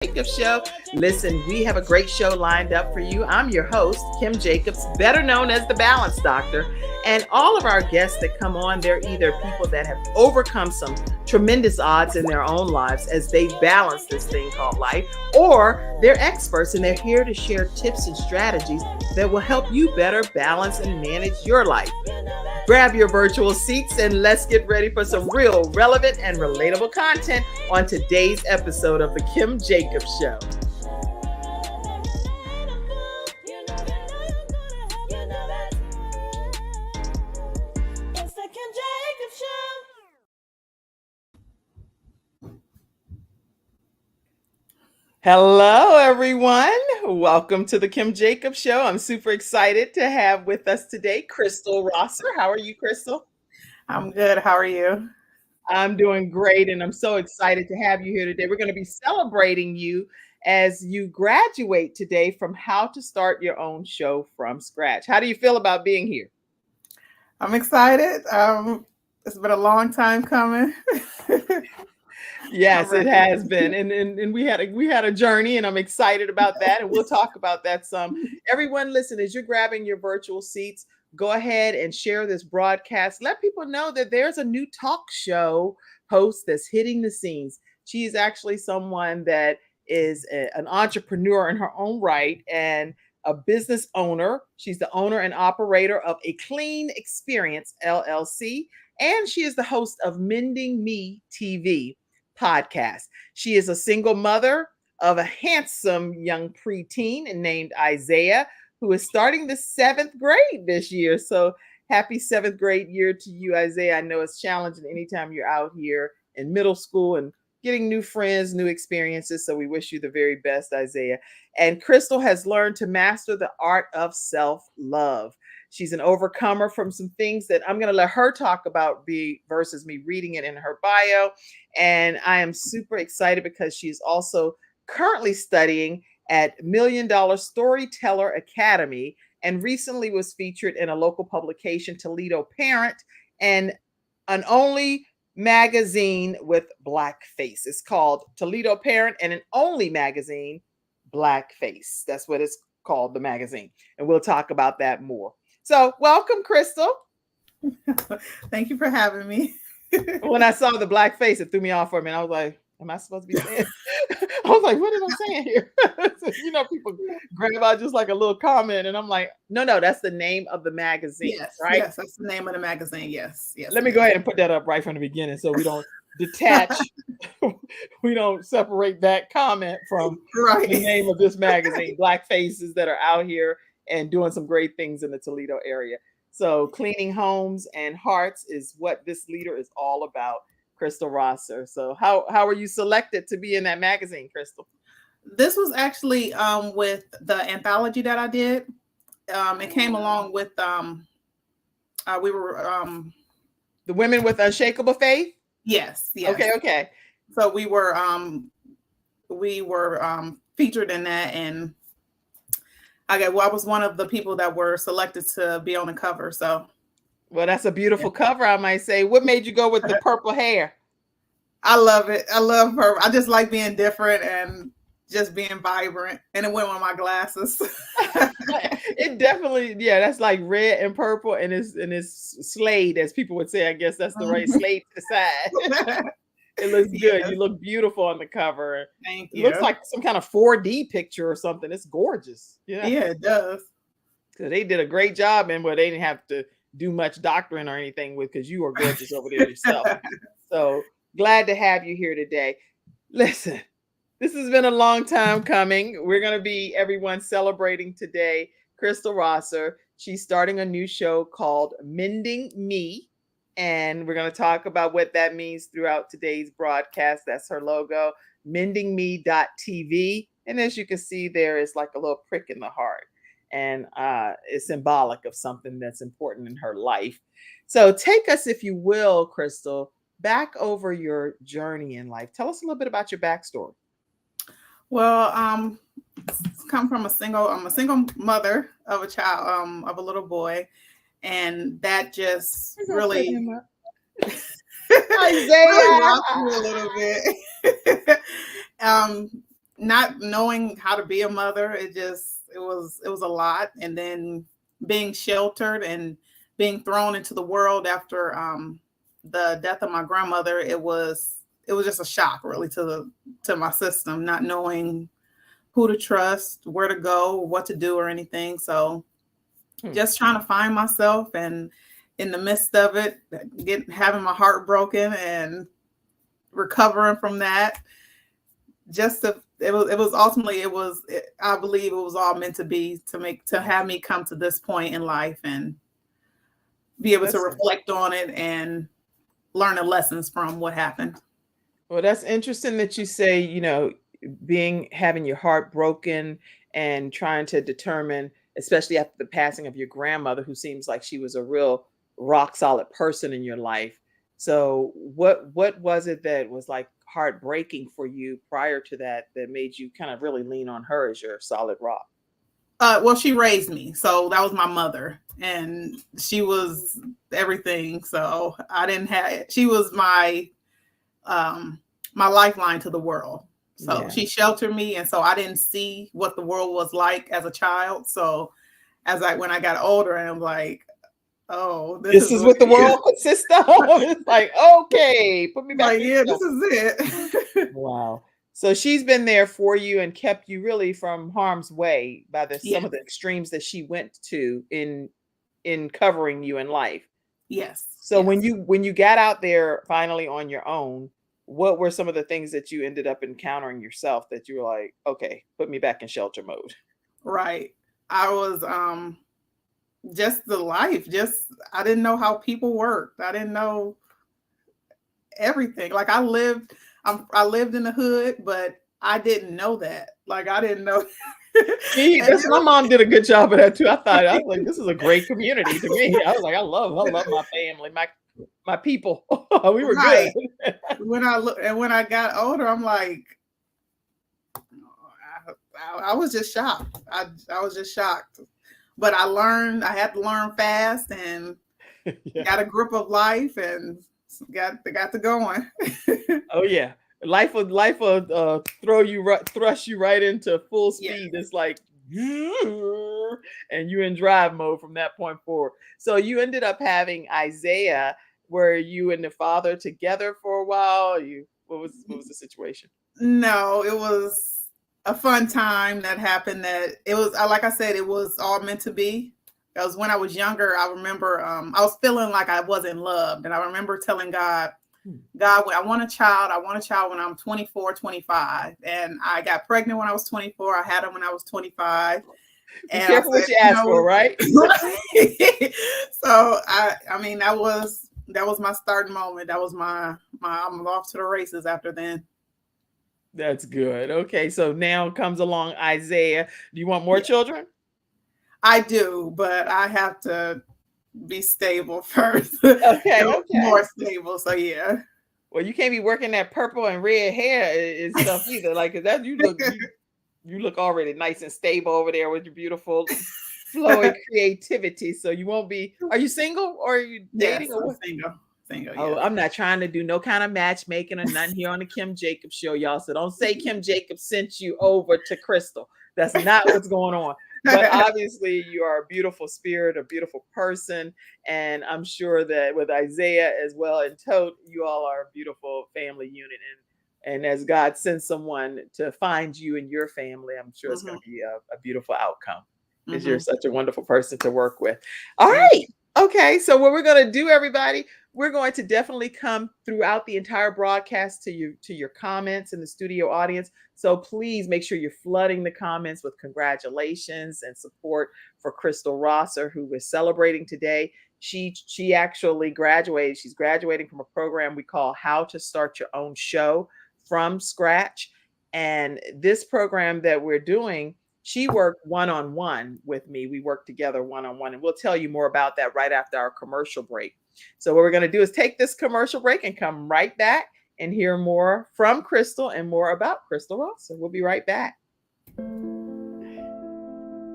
Jacobs Show. Listen, we have a great show lined up for you. I'm your host, Kim Jacobs, better known as the Balance Doctor. And all of our guests that come on, they're either people that have overcome some tremendous odds in their own lives as they balance this thing called life, or they're experts and they're here to share tips and strategies that will help you better balance and manage your life. Grab your virtual seats and let's get ready for some real, relevant, and relatable content on today's episode of The Kim Jacobs Show. Hello, everyone. Welcome to the Kim Jacobs Show. I'm super excited to have with us today Krystal Rosser. How are you, Krystal? I'm good. How are you? I'm doing great, and I'm so excited to have you here today. We're going to be celebrating you as you graduate today from How to Start Your Own Show from Scratch. How do you feel about being here? I'm excited. It's been a long time coming. Yes, it has been, and we had a journey, and I'm excited about that, and we'll talk about that some. Everyone, listen, as you're grabbing your virtual seats, go ahead and share this broadcast. Let people know that there's a new talk show host that's hitting the scenes. She is actually someone that is an entrepreneur in her own right and a business owner. She's the owner and operator of A Clean Experience LLC, and she is the host of Mending Me TV podcast. She is a single mother of a handsome young preteen named Isaiah, who is starting the 7th grade this year. So happy 7th grade year to you, Isaiah. I know it's challenging anytime you're out here in middle school and getting new friends, new experiences. So we wish you the very best, Isaiah. And Krystal has learned to master the art of self-love. She's an overcomer from some things that I'm going to let her talk about versus me reading it in her bio. And I am super excited because she's also currently studying at $1 Million Storyteller Academy and recently was featured in a local publication, Toledo Parent, and an only magazine with blackface. It's called Toledo Parent and an only magazine, Blackface. That's what it's called, the magazine. And we'll talk about that more. So welcome, Krystal. Thank you for having me. When I saw the blackface, it threw me off for a minute. I was like, am I supposed to be saying? I was like, what am I saying here? So, people grab out just like a little comment, and I'm like, no, that's the name of the magazine, yes, right? Yes, that's the name of the magazine. Yes. Let me go ahead and put that up right from the beginning so we don't detach, we don't separate that comment from the name of this magazine, Black Faces that are out here and doing some great things in the Toledo area. So cleaning homes and hearts is what this leader is all about, Krystal Rosser. So how were you selected to be in that magazine, Krystal? This was actually with the anthology that I did. It came along with we were the Women with Unshakable Faith. Yes. Okay. So we were featured in that, and I was one of the people that were selected to be on the cover. So, well, that's a beautiful cover, I might say. What made you go with the purple hair? I love it. I love her. I just like being different and just being vibrant. And it went with my glasses. It definitely, that's like red and purple, and it's slayed, as people would say. I guess that's the right slayed to the side. It looks good. You look beautiful on the cover. Thank you. It looks like some kind of 4D picture or something. It's gorgeous. Yeah, it does. So they did a great job, and they didn't have to do much doctoring or anything with, because you are gorgeous over there yourself. So glad to have you here today. Listen, this has been a long time coming. We're going to be, everyone, celebrating today Krystal Rosser. She's starting a new show called Mending Me. And we're going to talk about what that means throughout today's broadcast. That's her logo, mendingme.tv. And as you can see, there is like a little prick in the heart. And it's symbolic of something that's important in her life. So take us, if you will, Krystal, back over your journey in life. Tell us a little bit about your backstory. Well, come from I'm a single mother of a child, of a little boy. And that just really Isaiah. rocked me a little bit. not knowing how to be a mother, it was a lot. And then being sheltered and being thrown into the world after the death of my grandmother, it was just a shock really to my system, not knowing who to trust, where to go, what to do or anything. So just trying to find myself, and in the midst of it, having my heart broken and recovering from that. I believe it was all meant to be, to have me come to this point in life and be able to reflect on it and learn the lessons from what happened. Well, that's interesting that you say, having your heart broken and trying to determine, especially after the passing of your grandmother, who seems like she was a real rock solid person in your life. So what was it that was like heartbreaking for you prior to that made you kind of really lean on her as your solid rock? Well, she raised me. So that was my mother, and she was everything. So she was my lifeline to the world. So she sheltered me. And so I didn't see what the world was like as a child. So when I got older, and I'm like, oh, this is what the world consists of. It's like, okay, put me back. Like, yeah, this is it. Wow. So she's been there for you and kept you really from harm's way by some of the extremes that she went to in covering you in life. Yes. So when you got out there finally on your own, what were some of the things that you ended up encountering yourself that you were like, okay, put me back in shelter mode? Right. I was just the life. I didn't know how people worked. I didn't know everything. Like I lived in the hood, but I didn't know that. Like I didn't know. My mom did a good job of that too. I was like, this is a great community to me. I was like, I love my family, my people. We were good. When I got older, I'm like, I was just shocked. I was just shocked. But I had to learn fast and got a grip of life and got to going. Oh yeah. Life will thrust you right into full speed. It's like, and you in drive mode from that point forward. So you ended up having Isaiah. Were you and the father together for a while? What was the situation? No, it was a fun time that happened. That it was, like I said, it was all meant to be. Because when I was younger, I remember I was feeling like I wasn't loved, and I remember telling God, I want a child. I want a child when I'm 24, 25. And I got pregnant when I was 24. I had him when I was 25. Be careful what you ask for, right? So I mean, that was my starting moment. That was my I'm off to the races after then. That's good. Okay, so now comes along Isaiah. Do you want more children? I do, but I have to be stable first. Okay. More stable. So yeah. Well, you can't be working that purple and red hair and stuff either. Like that, you look already nice and stable over there with your beautiful flowing creativity. So you won't be. Are you single or are you dating? Yes, I'm single. Single. Oh, yes. I'm not trying to do no kind of matchmaking or nothing here on the Kim Jacobs show, y'all. So don't say Kim Jacobs sent you over to Krystal. That's not what's going on. But obviously you are a beautiful spirit, a beautiful person. And I'm sure that with Isaiah as well and Tote, you all are a beautiful family unit. And as God sends someone to find you and your family, I'm sure it's going to be a beautiful outcome because you're such a wonderful person to work with. All right. Okay. So what we're going to do, everybody, we're going to definitely come throughout the entire broadcast to your comments in the studio audience. So please make sure you're flooding the comments with congratulations and support for Krystal Rosser, who is celebrating today. She actually graduated. She's graduating from a program we call How to Start Your Own Show from Scratch. And this program that we're doing, she worked one-on-one with me. We worked together one-on-one, and we'll tell you more about that right after our commercial break. So what we're going to do is take this commercial break and come right back and hear more from Krystal and more about Krystal Rosser. We'll be right back.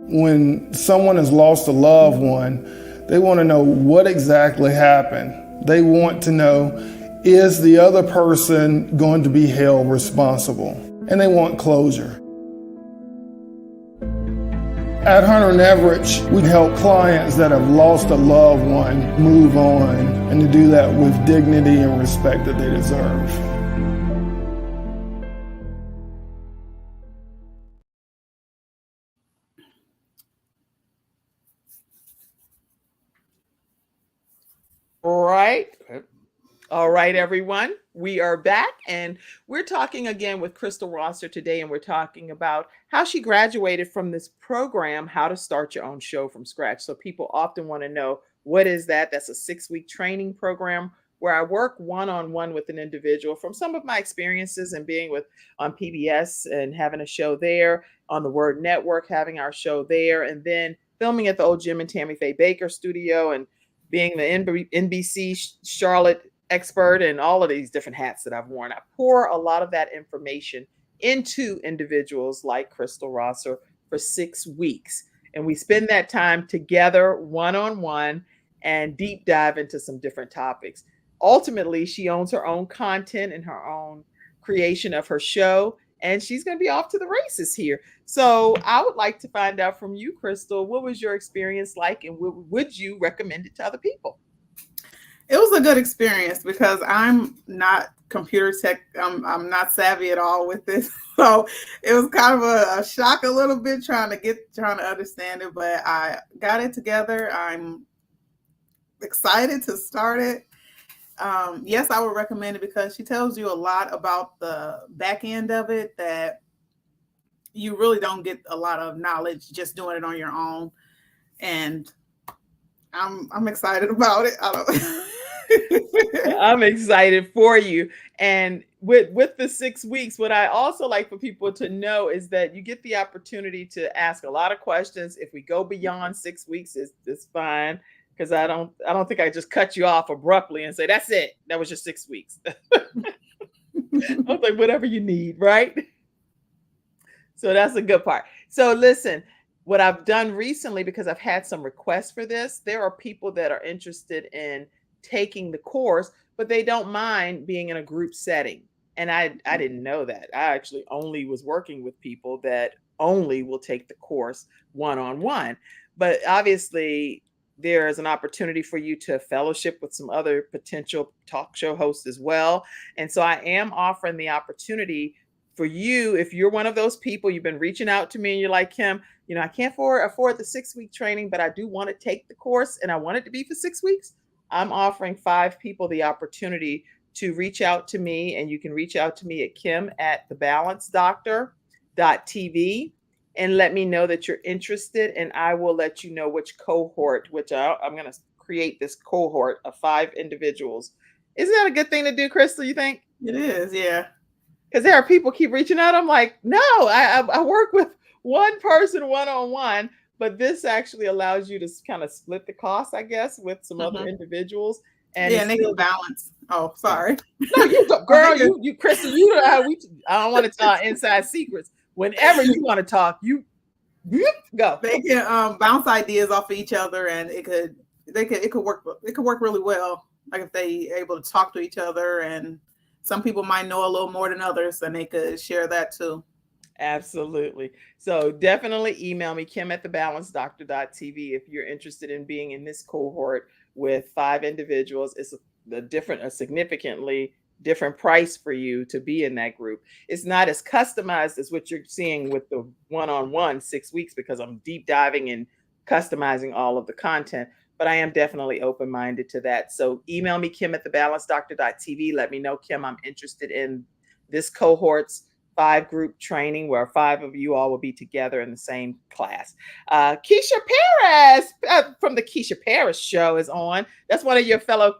When someone has lost a loved one, they want to know what exactly happened. They want to know, is the other person going to be held responsible? And they want closure. At Hunter and Everett, we help clients that have lost a loved one move on, and to do that with dignity and respect that they deserve. All right, everyone. We are back and we're talking again with Krystal Rosser today, and we're talking about how she graduated from this program, How to Start Your Own Show from Scratch. So people often want to know, what is that? That's a 6-week training program where I work one-on-one with an individual from some of my experiences and being with on PBS and having a show there, on the Word Network, having our show there, and then filming at the old Jim and Tammy Faye Baker studio and being the NBC Charlotte expert and all of these different hats that I've worn. I pour a lot of that information into individuals like Krystal Rosser for 6 weeks. And we spend that time together one-on-one and deep dive into some different topics. Ultimately, she owns her own content and her own creation of her show, and she's going to be off to the races here. So I would like to find out from you, Krystal, what was your experience like, and would you recommend it to other people? It was a good experience because I'm not computer tech. I'm not savvy at all with this. So it was kind of a shock a little bit trying to understand it, but I got it together. I'm excited to start it. Yes, I would recommend it because she tells you a lot about the back end of it that you really don't get a lot of knowledge just doing it on your own. And I'm excited about it. I'm excited for you. And with the 6 weeks, what I also like for people to know is that you get the opportunity to ask a lot of questions. If we go beyond 6 weeks, it's fine, because I don't think I just cut you off abruptly and say, that's it. That was just 6 weeks. I was like, whatever you need, right? So that's a good part. So listen, what I've done recently, because I've had some requests for this, there are people that are interested in taking the course, but they don't mind being in a group setting. And I didn't know that. I actually only was working with people that only will take the course one-on-one. But obviously, there is an opportunity for you to fellowship with some other potential talk show hosts as well. And so I am offering the opportunity for you, if you're one of those people, you've been reaching out to me and you're like, Kim, I can't afford the 6-week training, but I do want to take the course and I want it to be for 6 weeks. I'm offering 5 people the opportunity to reach out to me, and you can reach out to me at kim@thebalancedoctor.tv and let me know that you're interested, and I will let you know which cohort, I'm going to create this cohort of 5 individuals. Isn't that a good thing to do, Krystal, you think? It is, yeah. Because there are people keep reaching out. I'm like, no, I work with one person one-on-one, but this actually allows you to kind of split the cost, I guess, with some other individuals. And yeah, and they can balance. Oh, sorry. No, you go, girl, you Krystal, you know how I don't want to tell inside secrets. Whenever you want to talk, you go. They can bounce ideas off of each other, and it could work really well. Like if they able to talk to each other, and some people might know a little more than others, and they could share that too. Absolutely. So definitely email me, kim@thebalancedoctor.tv, if you're interested in being in this cohort with 5 individuals. It's a significantly different price for you to be in that group. It's not as customized as what you're seeing with the one-on-one 6 weeks, because I'm deep diving and customizing all of the content, but I am definitely open-minded to that. So email me, kim@thebalancedoctor.tv. Let me know, Kim, I'm interested in this cohort's 5-group training where 5 of you all will be together in the same class. Keisha Paris from the Keisha Paris show is on. That's one of your fellow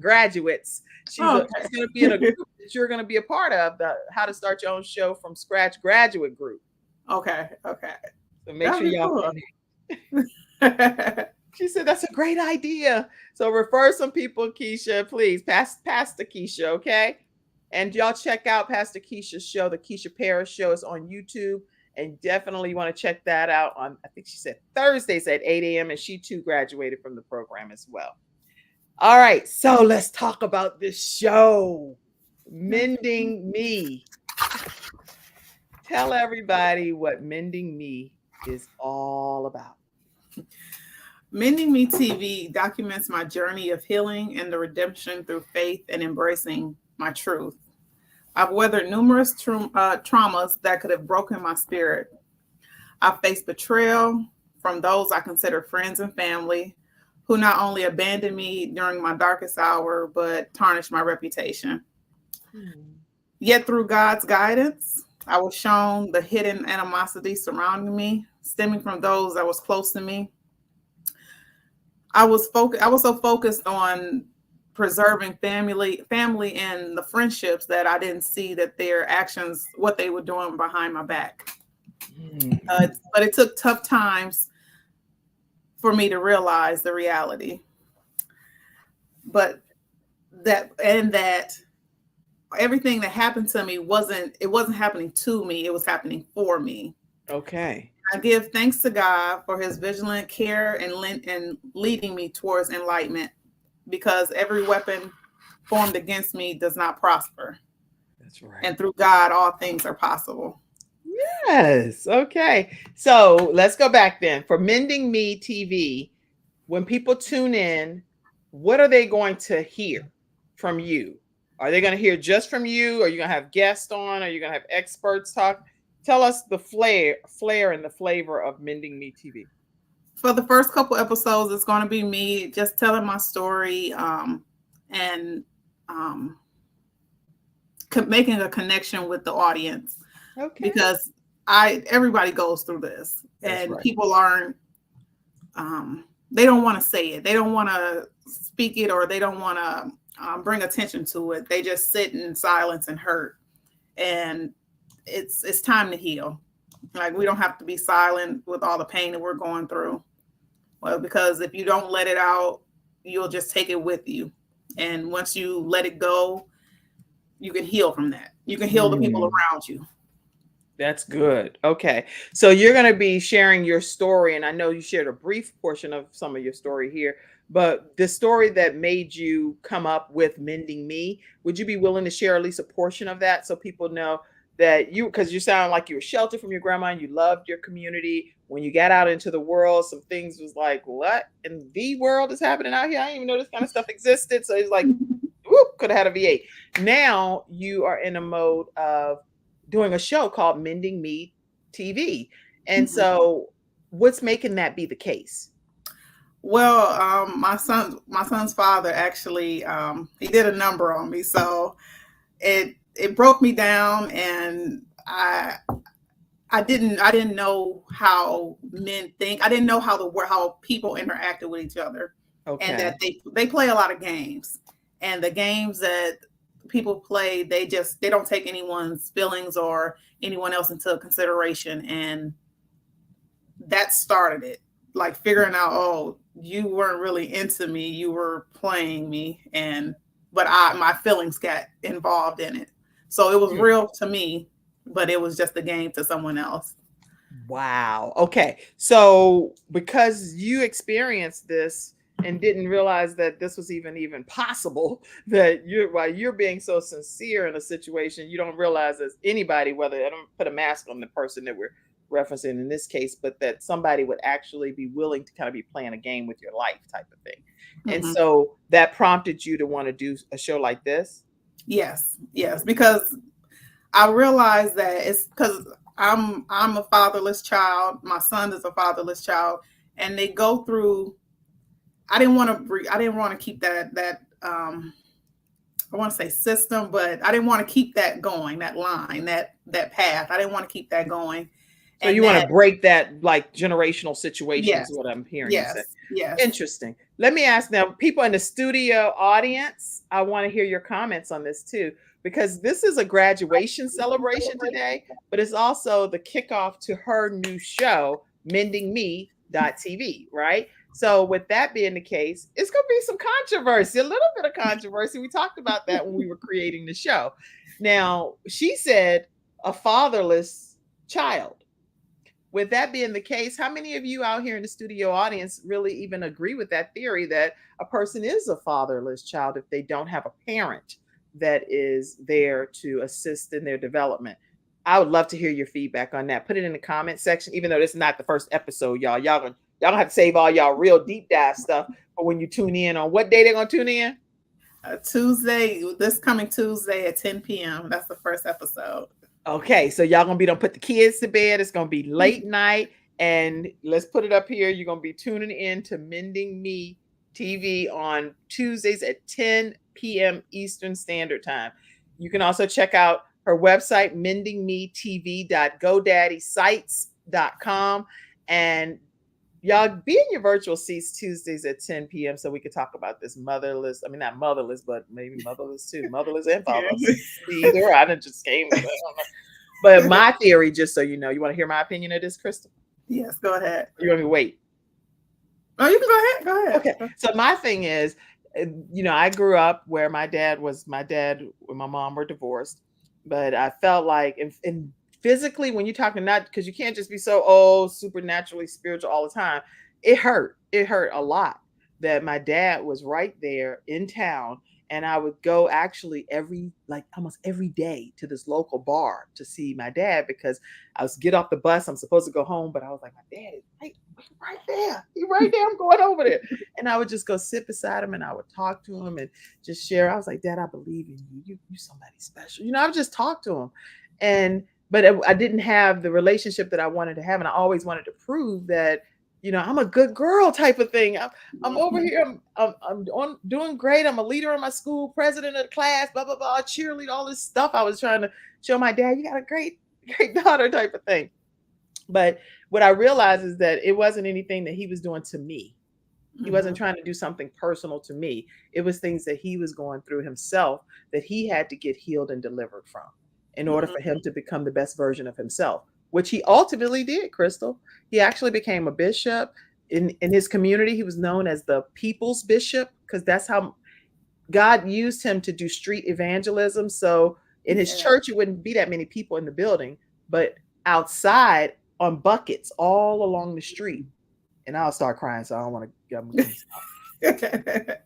graduates. She's going to be in a group that you're going to be a part of, the How to Start Your Own Show from Scratch graduate group. Okay. So make sure y'all. She said that's a great idea. So refer some people, Keisha, please. Pass to Keisha, okay? And y'all check out Pastor Keisha's show, the Keisha Paris Show. Is on YouTube, and definitely you want to check that out on, I think she said Thursdays at 8 a.m. And she too graduated from the program as well. All right, so let's talk about this show, Mending Me. Tell everybody what Mending Me is all about. Mending Me TV documents my journey of healing and the redemption through faith and embracing my truth. I've weathered numerous traumas that could have broken my spirit. I've faced betrayal from those I consider friends and family, who not only abandoned me during my darkest hour, but tarnished my reputation. Yet through God's guidance, I was shown the hidden animosity surrounding me, stemming from those that was close to me. I was so focused on preserving family and the friendships that I didn't see that their actions, what they were doing behind my back. But it took tough times for me to realize the reality. But that everything that happened to me wasn't happening to me, it was happening for me. Okay. I give thanks to God for his vigilant care and leading me towards enlightenment, because every weapon formed against me does not prosper. That's right. And through God, all things are possible. Yes. Okay. So let's go back then. For Mending Me TV, when people tune in, what are they going to hear from you? Are they going to hear just from you? Are you going to have guests on? Are you going to have experts talk? Tell us the flair and the flavor of Mending Me TV. For the first couple episodes, it's going to be me just telling my story and making a connection with the audience. Okay. Because everybody goes through this. That's and right. People aren't, they don't want to say it. They don't want to speak it, or they don't want to bring attention to it. They just sit in silence and hurt. And it's time to heal. Like, we don't have to be silent with all the pain that we're going through. Well, because if you don't let it out, you'll just take it with you. And once you let it go, you can heal from that. You can heal the people around you. That's good. Okay. So you're going to be sharing your story. And I know you shared a brief portion of some of your story here, but the story that made you come up with Mending Me, would you be willing to share at least a portion of that so people know that because you sound like you were sheltered from your grandma and you loved your community. When you got out into the world, some things was like, what in the world is happening out here? I didn't even know this kind of stuff existed. So it's like, whoop, could have had a V8. Now you are in a mode of doing a show called Mending Me TV. And so what's making that be the case? Well, my son's father actually, he did a number on me. So it broke me down, and I didn't know how men think. I didn't know how people interacted with each other. Okay. And that they play a lot of games, and the games that people play, they don't take anyone's feelings or anyone else into consideration. And that started it, like figuring out, oh, you weren't really into me, you were playing me, but my feelings got involved in it. So it was real to me, but it was just a game to someone else. Wow. Okay. So because you experienced this and didn't realize that this was even possible, that while you're being so sincere in a situation, you don't realize as anybody, whether I don't put a mask on the person that we're referencing in this case, but that somebody would actually be willing to kind of be playing a game with your life type of thing. And so that prompted you to want to do a show like this? Yes, because I realized that it's because I'm a fatherless child. My son is a fatherless child, and they go through. I didn't want to keep that I want to say system, but I didn't want to keep that going, that line, that path. I didn't want to keep that going. So you want to break that like generational situation, is what I'm hearing you say. Yes. Interesting. Let me ask now, people in the studio audience, I want to hear your comments on this too, because this is a graduation celebration today, but it's also the kickoff to her new show, Mending Me TV, right? So with that being the case, it's going to be some controversy, a little bit of controversy. We talked about that when we were creating the show. Now, she said a fatherless child. With that being the case, how many of you out here in the studio audience really even agree with that theory that a person is a fatherless child if they don't have a parent that is there to assist in their development? I would love to hear your feedback on that. Put it in the comment section, even though this is not the first episode, y'all. Y'all gonna have to save all y'all real deep dive stuff for when you tune in. On what day they're gonna tune in? Tuesday, this coming Tuesday at 10 p.m. That's the first episode. Okay, so y'all gonna be done put the kids to bed. It's gonna be late night, and let's put it up here. You're gonna be tuning in to Mending Me TV on Tuesdays at 10 p.m. Eastern Standard Time. You can also check out her website, mendingmetv.godaddysite.com, and y'all be in your virtual seats Tuesdays at 10 p.m. so we could talk about this motherless. I mean, not motherless, but maybe motherless too. Motherless and fatherless. Either. I didn't just came with it. I don't know. But my theory, just so you know, you want to hear my opinion of this, Krystal? Yes, go ahead. You want me to wait? Oh, you can go ahead. Go ahead. Okay. So my thing is, I grew up where my dad and my mom were divorced, but I felt like, and physically, when you're talking, not because you can't just be so supernaturally spiritual all the time. It hurt a lot that my dad was right there in town, and I would go actually almost every day to this local bar to see my dad, because I was get off the bus, I'm supposed to go home, but I was like, my dad is right there, he's right there, I'm going over there. And I would just go sit beside him and I would talk to him and just share. I was like, Dad, I believe in you, you somebody special. I would just talk to him, but I didn't have the relationship that I wanted to have. And I always wanted to prove that, I'm a good girl type of thing. I'm over here. I'm doing great. I'm a leader in my school, president of the class, blah, blah, blah, cheerleader, all this stuff. I was trying to show my dad, you got a great, great daughter type of thing. But what I realized is that it wasn't anything that he was doing to me. He wasn't trying to do something personal to me. It was things that he was going through himself that he had to get healed and delivered from in order for him to become the best version of himself, which he ultimately did, Krystal. He actually became a bishop in his community. He was known as the people's bishop, because that's how God used him to do street evangelism. So in his church, it wouldn't be that many people in the building, but outside on buckets all along the street. And I'll start crying, so I don't want to.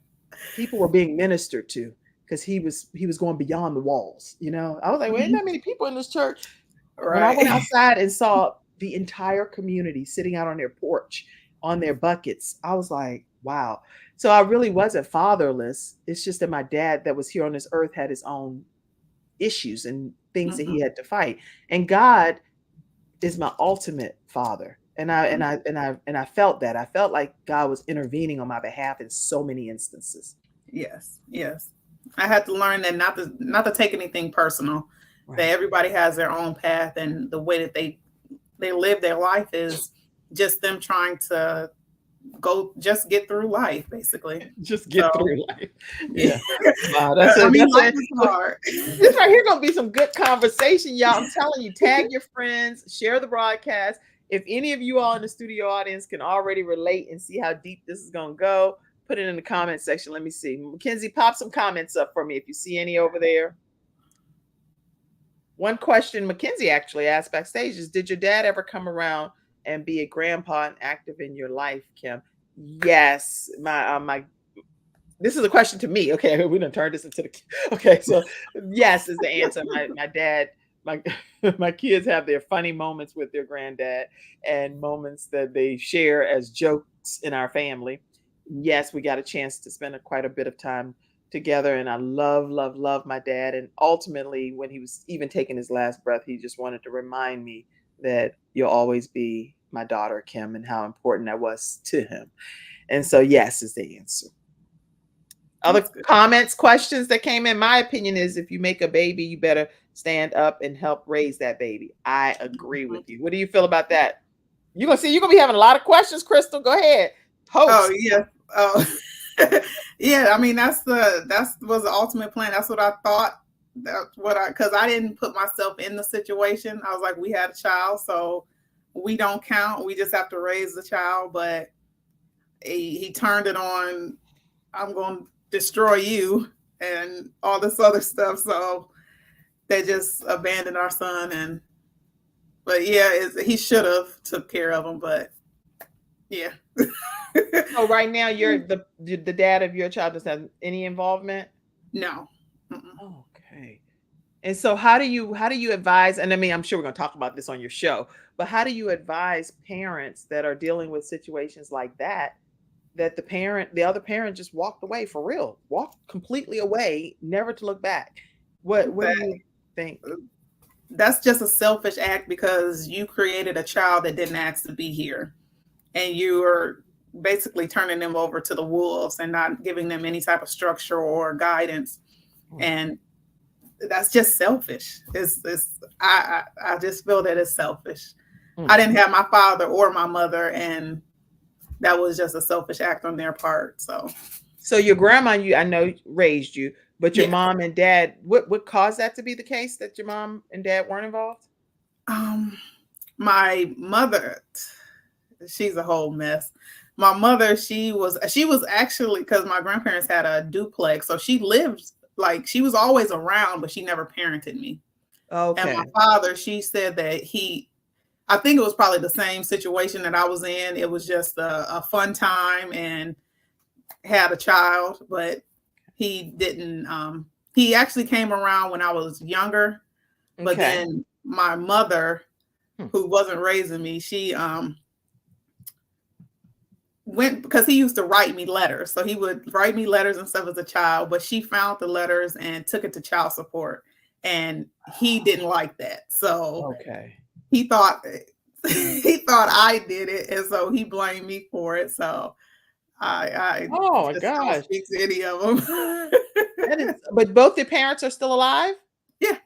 People were being ministered to because he was going beyond the walls. I was like, well, ain't that many people in this church? Right. When I went outside and saw the entire community sitting out on their porch, on their buckets, I was like, wow. So I really wasn't fatherless. It's just that my dad that was here on this earth had his own issues and things that he had to fight. And God is my ultimate father. And I felt that. I felt like God was intervening on my behalf in so many instances. Yes. I had to learn that not to take anything personal. Right. That everybody has their own path, and the way that they live their life is just them trying to get through life, basically. Just get through life. Yeah. Wow, life is hard. This right here gonna be some good conversation, y'all. I'm telling you, tag your friends, share the broadcast. If any of you all in the studio audience can already relate and see how deep this is gonna go, put it in the comment section. Let me see. Mackenzie, pop some comments up for me if you see any over there. One question Mackenzie actually asked backstage is, did your dad ever come around and be a grandpa and active in your life, Kim? Yes. This is a question to me. Okay, we done turned this into so yes is the answer. My dad, my kids have their funny moments with their granddad and moments that they share as jokes in our family. Yes, we got a chance to spend quite a bit of time together, and I love my dad. And ultimately, when he was even taking his last breath, he just wanted to remind me that you'll always be my daughter, Kim, and how important that was to him. And so yes is the answer. Other comments, questions that came in. My opinion is, if you make a baby, you better stand up and help raise that baby. I agree with you. What do you feel about that? You're gonna be having a lot of questions, Krystal. Go ahead. Post. Oh yeah. Oh yeah. I mean, that was the ultimate plan. That's what I thought. Because I didn't put myself in the situation. I was like, we had a child, so we don't count. We just have to raise the child. But he turned it on. I'm going to destroy you and all this other stuff. So they just abandoned our son. But yeah, he should have took care of him. But yeah. So right now, you're the dad of your child doesn't have any involvement? No. Okay. And so how do you advise, and I mean, I'm sure we're going to talk about this on your show, but how do you advise parents that are dealing with situations like that, that the other parent just walked away for real, walked completely away, never to look back? What do you think? That's just a selfish act because you created a child that didn't ask to be here, and you are basically turning them over to the wolves and not giving them any type of structure or guidance. And that's just selfish. I just feel that it's selfish. I didn't have my father or my mother, and that was just a selfish act on their part. So your grandma, I know, raised you, but your Yeah. mom and dad, what caused that to be the case, that your mom and dad weren't involved? My mother, she's a whole mess. My mother, she was actually, because my grandparents had a duplex, so she lived, like, she was always around, but she never parented me. Okay. And my father, she said that I think it was probably the same situation that I was in. It was just a fun time and had a child, but he didn't. He actually came around when I was younger, but Okay. then my mother, who wasn't raising me, she went, because he used to write me letters. So he would write me letters and stuff as a child, but she found the letters and took it to child support. And he didn't like that. So Okay. he thought I did it, and so he blamed me for it. So I Oh my just gosh. don't speak to any of them. But both your parents are still alive? Yeah.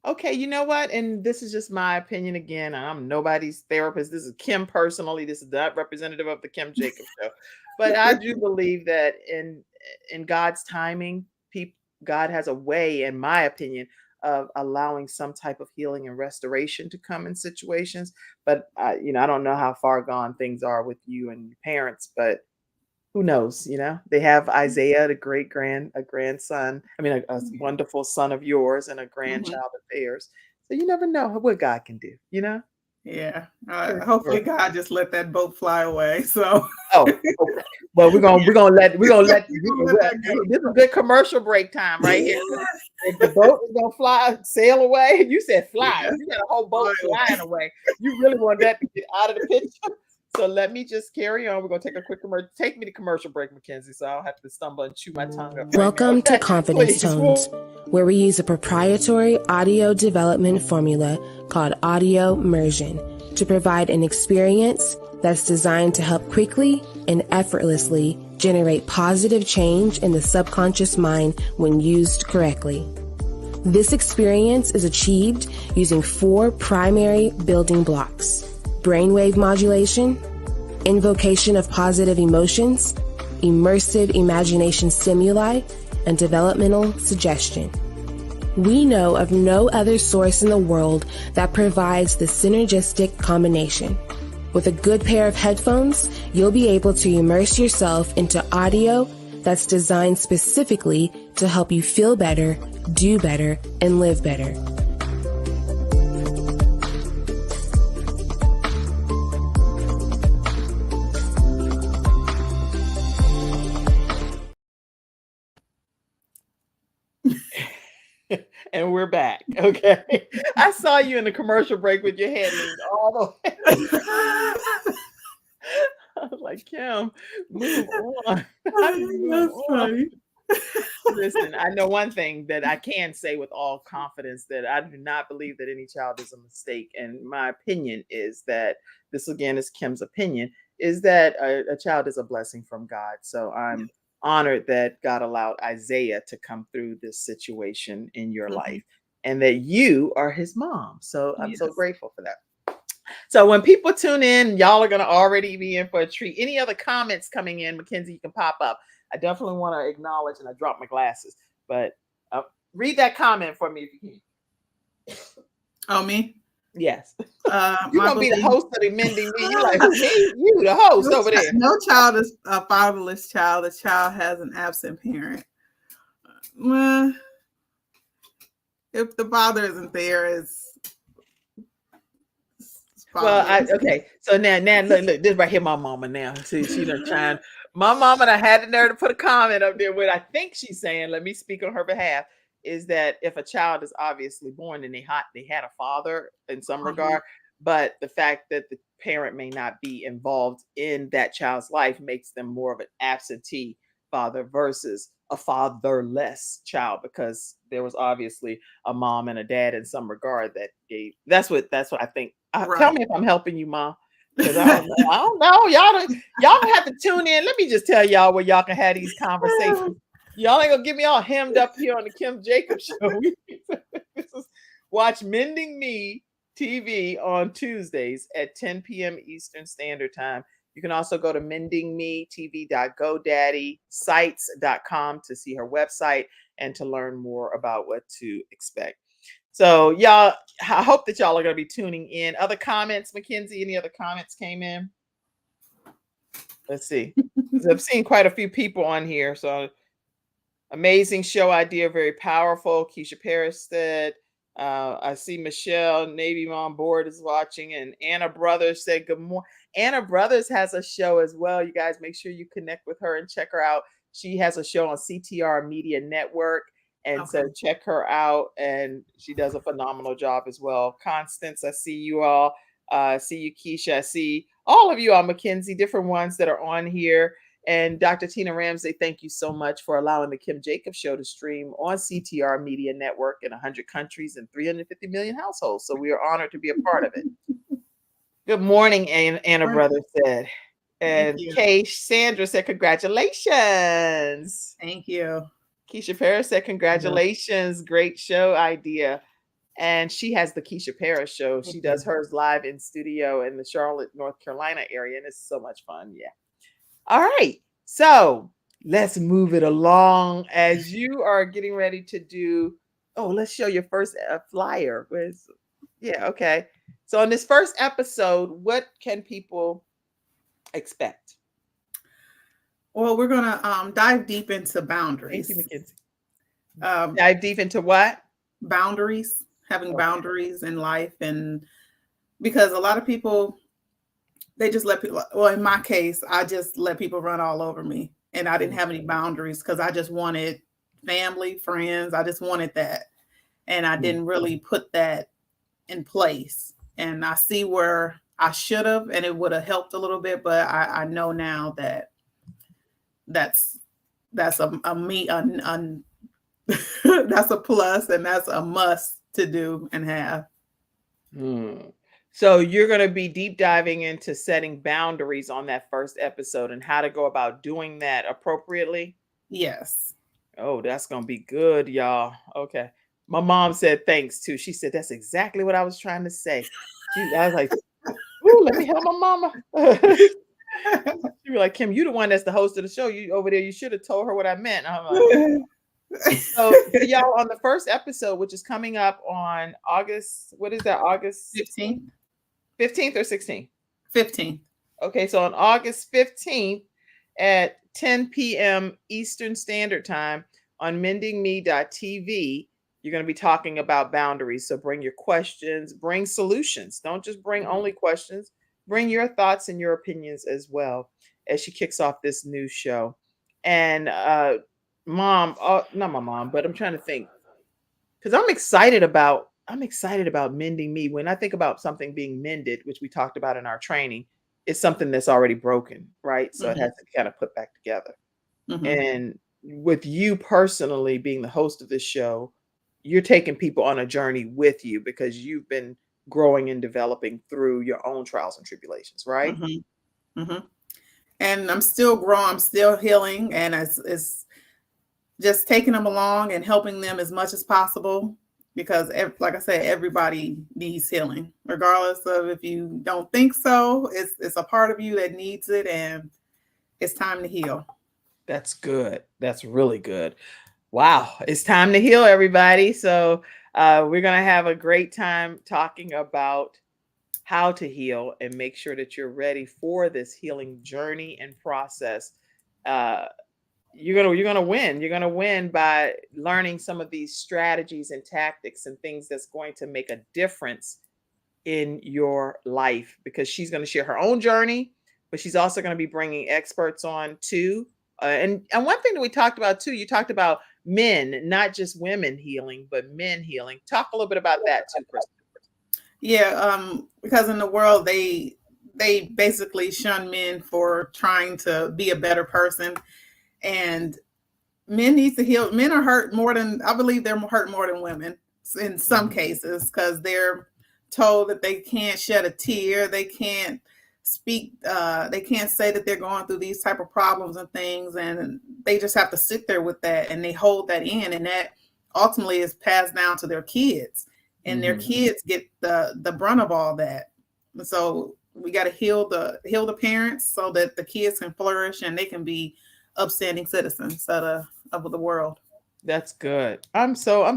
Okay, you know what? And this is just my opinion again. I'm nobody's therapist. This is Kim personally. This is not representative of the Kim Jacobs show. But I do believe that in God's timing, God has a way, in my opinion, of allowing some type of healing and restoration to come in situations. But I don't know how far gone things are with you and your parents, but who knows? They have Isaiah, a grandson. I mean, a wonderful son of yours and a grandchild of theirs. So you never know what God can do. Yeah. Sure. Hopefully God just let that boat fly away. So Oh, okay. Well, we're gonna let this is good commercial break time right here. If the boat is gonna sail away, you said fly. Yes. You got a whole boat flying away. You really want that to get out of the picture. So let me just carry on. We're gonna take a quick commercial. Take me to commercial break, Mackenzie. So I'll have to stumble and chew my tongue up. Welcome to Confidence Please. Tones, where we use a proprietary audio development formula called audio immersion to provide an experience that's designed to help quickly and effortlessly generate positive change in the subconscious mind when used correctly. This experience is achieved using 4 primary building blocks: brainwave modulation, invocation of positive emotions, immersive imagination stimuli, and developmental suggestion. We know of no other source in the world that provides the synergistic combination. With a good pair of headphones, you'll be able to immerse yourself into audio that's designed specifically to help you feel better, do better, and live better. And we're back. Okay. I saw you in the commercial break with your head leaned all the way. I was like, Kim, move on. That's funny. Listen, I know one thing that I can say with all confidence, that I do not believe that any child is a mistake. And my opinion is that, this again is Kim's opinion, is that a child is a blessing from God. So I'm honored that God allowed Isaiah to come through this situation in your life, and that you are his mom. So I'm so grateful for that. So when people tune in, y'all are going to already be in for a treat. Any other comments coming in, Mackenzie, you can pop up. I definitely want to acknowledge, and I dropped my glasses, but read that comment for me if you can. Oh, me? Yes. You're going to be the host of the Mending Me. You're like, me? You, the host over there. No child is a fatherless child. The child has an absent parent. Well, if the father isn't there, it's well, okay. So now look, this right here, my mama now. See, she done trying. My mama, I had the nerve to put a comment up there with, I think she's saying, let me speak on her behalf. is that if a child is obviously born and they had a father in some regard, but the fact that the parent may not be involved in that child's life makes them more of an absentee father versus a fatherless child, because there was obviously a mom and a dad in some regard that gave. That's what I think. Tell me if I'm helping you, Mom. Because I don't know. Y'all have to tune in. Let me just tell y'all where y'all can have these conversations. Y'all ain't gonna get me all hemmed up here on the Kim Jacobs show. Watch Mending Me TV on Tuesdays at 10 p.m. Eastern Standard Time. You can also go to mendingmetv.godaddysites.com to see her website and to learn more about what to expect. So y'all, I hope that y'all are going to be tuning in. Other comments, Mackenzie? Any other comments came in? Let's see. I've seen quite a few people on here. So amazing show idea, very powerful. Keisha Paris said, I see Michelle, Navy Mom Board is watching, and Anna Brothers said good morning. Anna Brothers has a show as well. You guys make sure you connect with her and check her out. She has a show on CTR Media Network. And so check her out, and she does a phenomenal job as well. Constance, I see you all. See you, Keisha. I see all of you all, Mackenzie, different ones that are on here. And Dr. Tina Ramsey, thank you so much for allowing the Kim Jacobs Show to stream on CTR Media Network in 100 countries and 350 million households. So we are honored to be a part of it. Good morning, Anna Brother said. And Kay Sandra said, congratulations. Thank you. Keisha Paris said, congratulations. Great show idea. And she has the Keisha Paris show. She does hers live in studio in the Charlotte, North Carolina area. And it's so much fun. Yeah. All right. So let's move it along as you are getting ready to do. Oh, let's show your first flyer. Okay. So in this first episode, what can people expect? Well, we're going to dive deep into boundaries. Thank you, Mackenzie. Dive deep into what? Boundaries, having boundaries in life. And because a lot of people, they just let people, well, in my case, I just let people run all over me. And I didn't have any boundaries because I just wanted family, friends. I just wanted that. And I didn't really put that in place. And I see where I should have, and it would have helped a little bit. But I know now that that's that's a plus, and that's a must to do and have. So you're going to be deep diving into setting boundaries on that first episode and how to go about doing that appropriately. Yes. Oh, that's going to be good, y'all. Okay. My mom said thanks too. She said that's exactly what I was trying to say. I was like, ooh, let me help my mama. She was like, Kim, you the one that's the host of the show. You over there, you should have told her what I meant. I'm like, so y'all, on the first episode, which is coming up on August, what is that? August 15th or 16th? 15th. Okay, so on August 15th at 10 p.m. Eastern Standard Time on mendingme.tv, you're going to be talking about boundaries. So bring your questions, bring solutions. Don't just bring only questions. Bring your thoughts and your opinions as well as she kicks off this new show. And Mom, not my mom, but I'm trying to think, because I'm excited about Mending Me. When I think about something being mended, which we talked about in our training, it's something that's already broken, right? So it has to kind of put back together. And with you personally being the host of this show, you're taking people on a journey with you because you've been growing and developing through your own trials and tribulations, right? And I'm still growing, I'm still healing, and it's just taking them along and helping them as much as possible, because like I said, everybody needs healing, regardless of if you don't think so. It's a part of you that needs it, and it's time to heal. That's good. That's really good. Wow. It's time to heal, everybody. So we're going to have a great time talking about how to heal and make sure that you're ready for this healing journey and process. You're gonna win. You're gonna win by learning some of these strategies and tactics and things that's going to make a difference in your life, because she's going to share her own journey, but she's also going to be bringing experts on too. And one thing that we talked about too, you talked about men, not just women healing, but men healing. Talk a little bit about that too, Krystal. Yeah, because in the world they basically shun men for trying to be a better person, and men need to heal. Men are hurt more than, I believe they're hurt more than women in some cases, because they're told that they can't shed a tear, they can't speak, they can't say that they're going through these type of problems and things, and they just have to sit there with that, and they hold that in, and that ultimately is passed down to their kids, and their kids get the brunt of all that. And so we got to heal the parents so that the kids can flourish and they can be upstanding citizens of the world. That's good. I'm so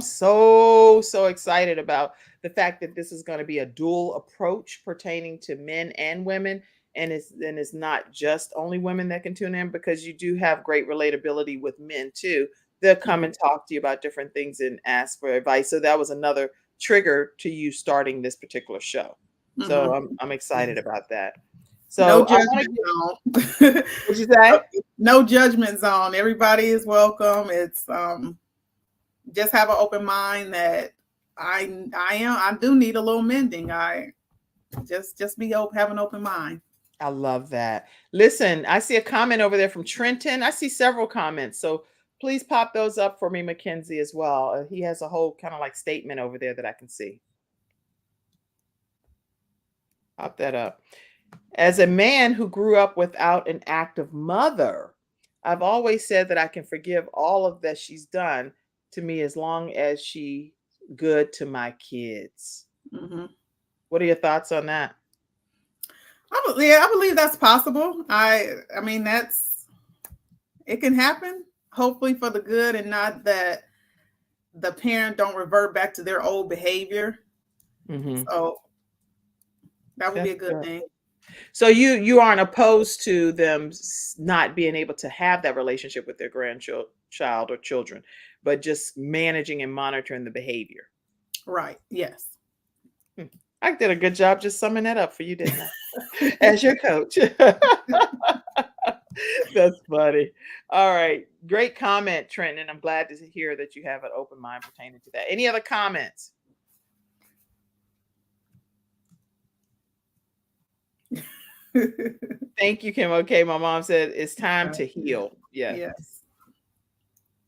excited about the fact that this is going to be a dual approach pertaining to men and women. And it's not just only women that can tune in, because you do have great relatability with men too. They'll come and talk to you about different things and ask for advice. So that was another trigger to you starting this particular show. So I'm excited about that. So no judgment zone. What'd you say? No judgment zone. Everybody is welcome. It's just have an open mind that I do need a little mending. I just be open, have an open mind. I love that. Listen, I see a comment over there from Trenton. I see several comments. So please pop those up for me, Mackenzie, as well. He has a whole kind of like statement over there that I can see. Pop that up. As a man who grew up without an active mother, I've always said that I can forgive all of that she's done to me as long as she's good to my kids. What are your thoughts on that? I believe that's possible. I mean, it can happen, hopefully for the good, and not that the parent don't revert back to their old behavior. So that would be a good thing. So you aren't opposed to them not being able to have that relationship with their grandchild or children, but just managing and monitoring the behavior. Right. Yes. I did a good job just summing that up for you, didn't I? As your coach. That's funny. All right. Great comment, Trenton. And I'm glad to hear that you have an open mind pertaining to that. Any other comments? Thank you, Kim. Okay, my mom said it's time to heal. Yeah. Yes.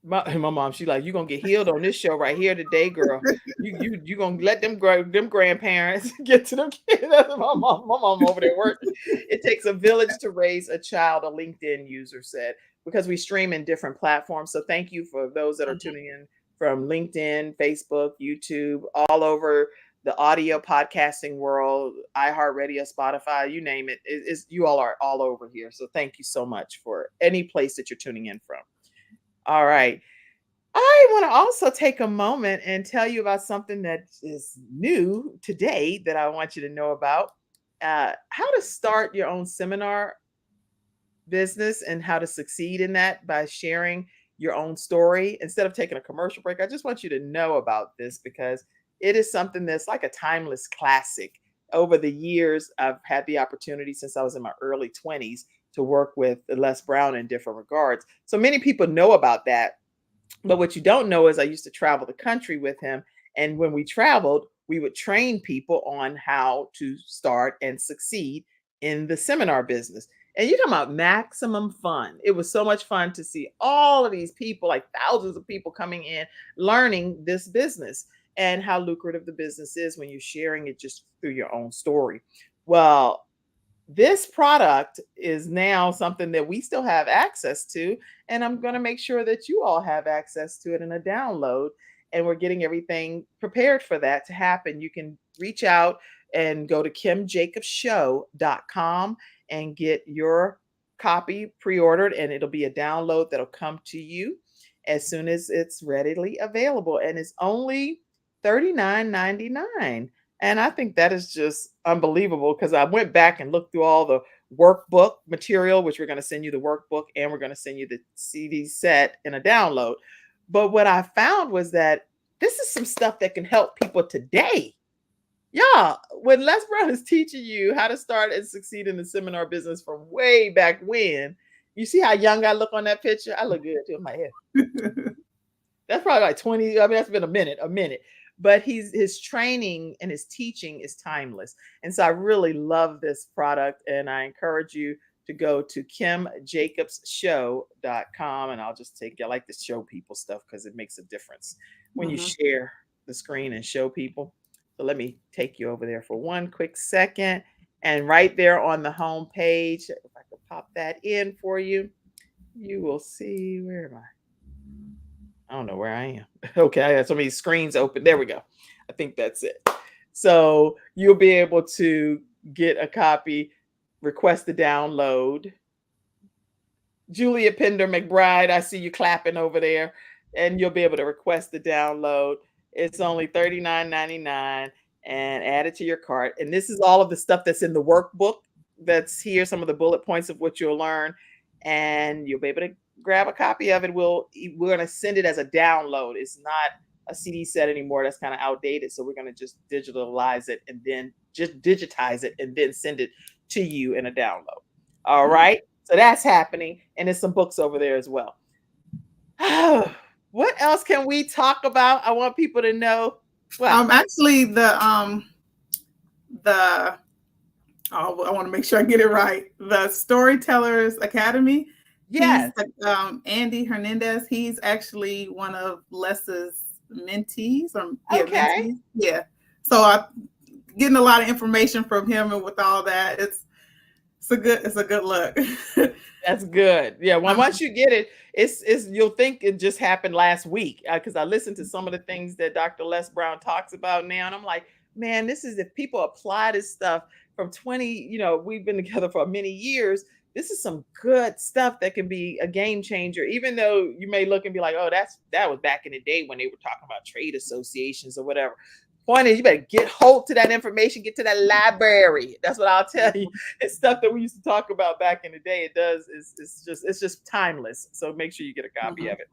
My mom, she's like, you're gonna get healed on this show right here today, girl. You gonna let them grandparents get to them kids. That's my mom over there working. It takes a village to raise a child, a LinkedIn user said, because we stream in different platforms. So thank you for those that are tuning in from LinkedIn, Facebook, YouTube, all over the audio podcasting world, iHeartRadio, Spotify, you name it. You all are all over here. So thank you so much for any place that you're tuning in from. All right. I want to also take a moment and tell you about something that is new today that I want you to know about. How to start your own seminar business and how to succeed in that by sharing your own story. Instead of taking a commercial break, I just want you to know about this because it is something that's like a timeless classic. Over the years, I've had the opportunity since I was in my early 20s to work with Les Brown in different regards. So many people know about that. But what you don't know is I used to travel the country with him. And when we traveled, we would train people on how to start and succeed in the seminar business. And you're talking about maximum fun. It was so much fun to see all of these people, like thousands of people coming in, learning this business and how lucrative the business is when you're sharing it just through your own story. Well, this product is now something that we still have access to, and I'm going to make sure that you all have access to it in a download, and we're getting everything prepared for that to happen. You can reach out and go to kimjacobshow.com and get your copy pre-ordered, and it'll be a download that'll come to you as soon as it's readily available, and it's only $39.99. And I think that is just unbelievable because I went back and looked through all the workbook material, which we're going to send you the workbook and we're going to send you the CD set in a download. But what I found was that this is some stuff that can help people today. Yeah, when Les Brown is teaching you how to start and succeed in the seminar business from way back when, you see how young I look on that picture? I look good too in my head. That's probably like 20. I mean, that's been a minute. But his training and his teaching is timeless. And so I really love this product. And I encourage you to go to kimjacobsshow.com. And I like to show people stuff because it makes a difference when you share the screen and show people. So let me take you over there for one quick second. And right there on the home page, if I could pop that in for you, you will see, where am I? I don't know where I am. Okay, I got so many screens open. There we go. I think that's it. So you'll be able to get a copy, request the download. Julia Pender McBride, I see you clapping over there, and you'll be able to request the download. It's only $39.99 and add it to your cart. And this is all of the stuff that's in the workbook that's here, some of the bullet points of what you'll learn, and you'll be able to grab a copy of it. We're going to send it as a download. It's not a CD set anymore. That's kind of outdated. So we're going to just digitalize it and then just digitize it and then send it to you in a download. All right. So that's happening. And there's some books over there as well. What else can we talk about? I want people to know. Well, actually I want to make sure I get it right. The Storytellers Academy. Yes. Andy Hernandez. He's actually one of Les's mentees. Okay. Yeah. So I'm getting a lot of information from him, and with all that, it's a good look. That's good. Yeah. Well, once you get it, it's you'll think it just happened last week, because I listened to some of the things that Dr. Les Brown talks about now, and I'm like, man, this is, if people apply this stuff from 20, we've been together for many years. This is some good stuff that can be a game changer, even though you may look and be like, oh, that was back in the day when they were talking about trade associations or whatever. Point is, you better get hold to that information, get to that library. That's what I'll tell you. It's stuff that we used to talk about back in the day. It's just timeless. So make sure you get a copy of it.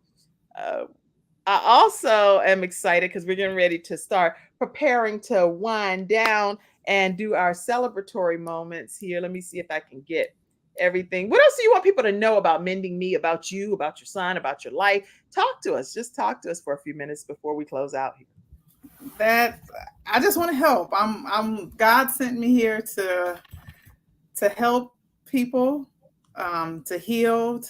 I also am excited because we're getting ready to start preparing to wind down and do our celebratory moments here. Let me see if I can get everything. What else do you want people to know about Mending Me, about you, about your son, about your life? Talk to us. Just talk to us for a few minutes before we close out here. That I just want to help. God sent me here to help people, to heal,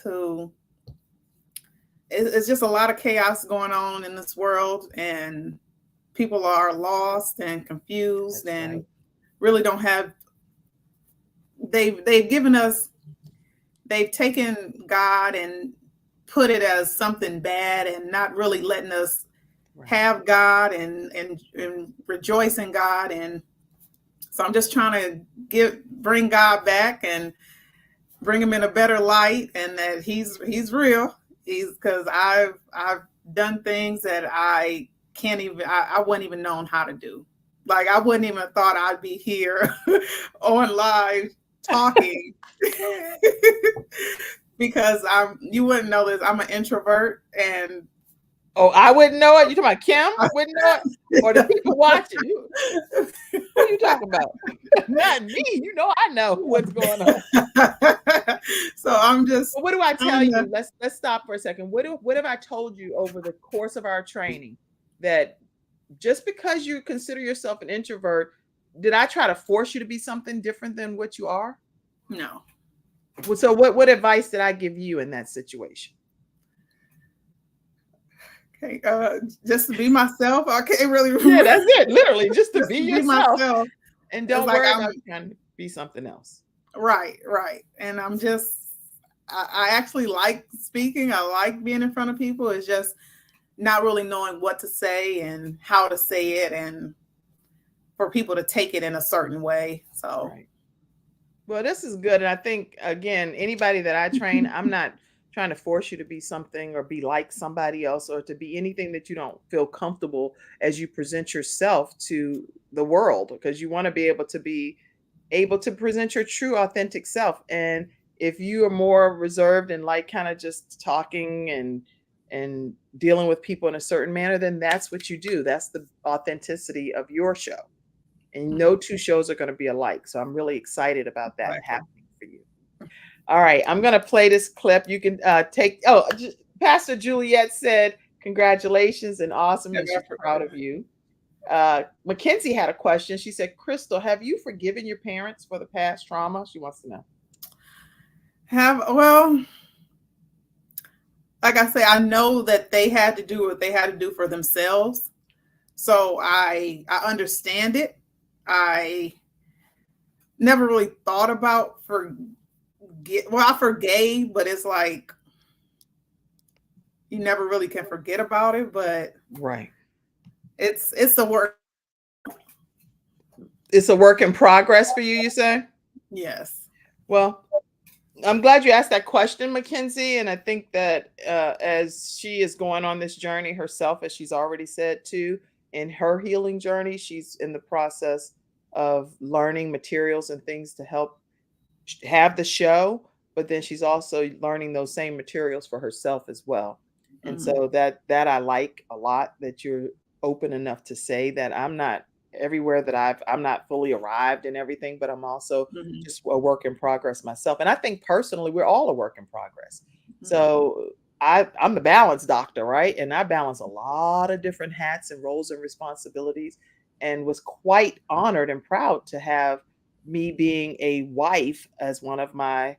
it's just a lot of chaos going on in this world, and people are lost and confused. That's and right. Really don't have, they've taken God and put it as something bad and not really letting us have God and rejoice in God. And so I'm just trying to bring God back and bring him in a better light, and that he's real. Because I've done things that I wouldn't even known how to do. Like, I wouldn't even have thought I'd be here on live talking because you wouldn't know this. I'm an introvert, and I wouldn't know it. You talking about Kim? Wouldn't know it, or the people watching? What are you talking about? Not me. I know what's going on. So I'm just. What do I tell you? Let's stop for a second. What have I told you over the course of our training? That just because you consider yourself an introvert, did I try to force you to be something different than what you are? No. So what advice did I give you in that situation? Okay, just to be myself. I can't really remember. Yeah, that's it. Literally, just to be yourself. Myself. And don't worry about trying to be something else. Right. And I actually like speaking. I like being in front of people. It's just not really knowing what to say and how to say it, and for people to take it in a certain way. So, right. Well, this is good. And I think, again, anybody that I train, I'm not trying to force you to be something or be like somebody else, or to be anything that you don't feel comfortable as you present yourself to the world, because you want to be able to present your true, authentic self. And if you are more reserved and like kind of just talking and dealing with people in a certain manner, then that's what you do. That's the authenticity of your show. And no two shows are going to be alike. So I'm really excited about that happening for you. All right, I'm going to play this clip. You can Pastor Juliet said, Congratulations and awesome. And she's proud of you. Mackenzie had a question. She said, Krystal, have you forgiven your parents for the past trauma? She wants to know. Well, like I say, I know that they had to do what they had to do for themselves. So I understand it. I never really thought about I forgave, but it's like you never really can forget about it. But right, it's a work. It's a work in progress for you, you say? Yes. Well, I'm glad you asked that question, Mackenzie. And I think that as she is going on this journey herself, as she's already said too, in her healing journey, she's in the process of learning materials and things to help have the show. But then she's also learning those same materials for herself as well. And so that I like a lot, that you're open enough to say that I'm not everywhere, that I'm not fully arrived in everything, but I'm also just a work in progress myself. And I think personally, we're all a work in progress. So I'm the balance doctor, right? And I balance a lot of different hats and roles and responsibilities, and was quite honored and proud to have me being a wife as one of my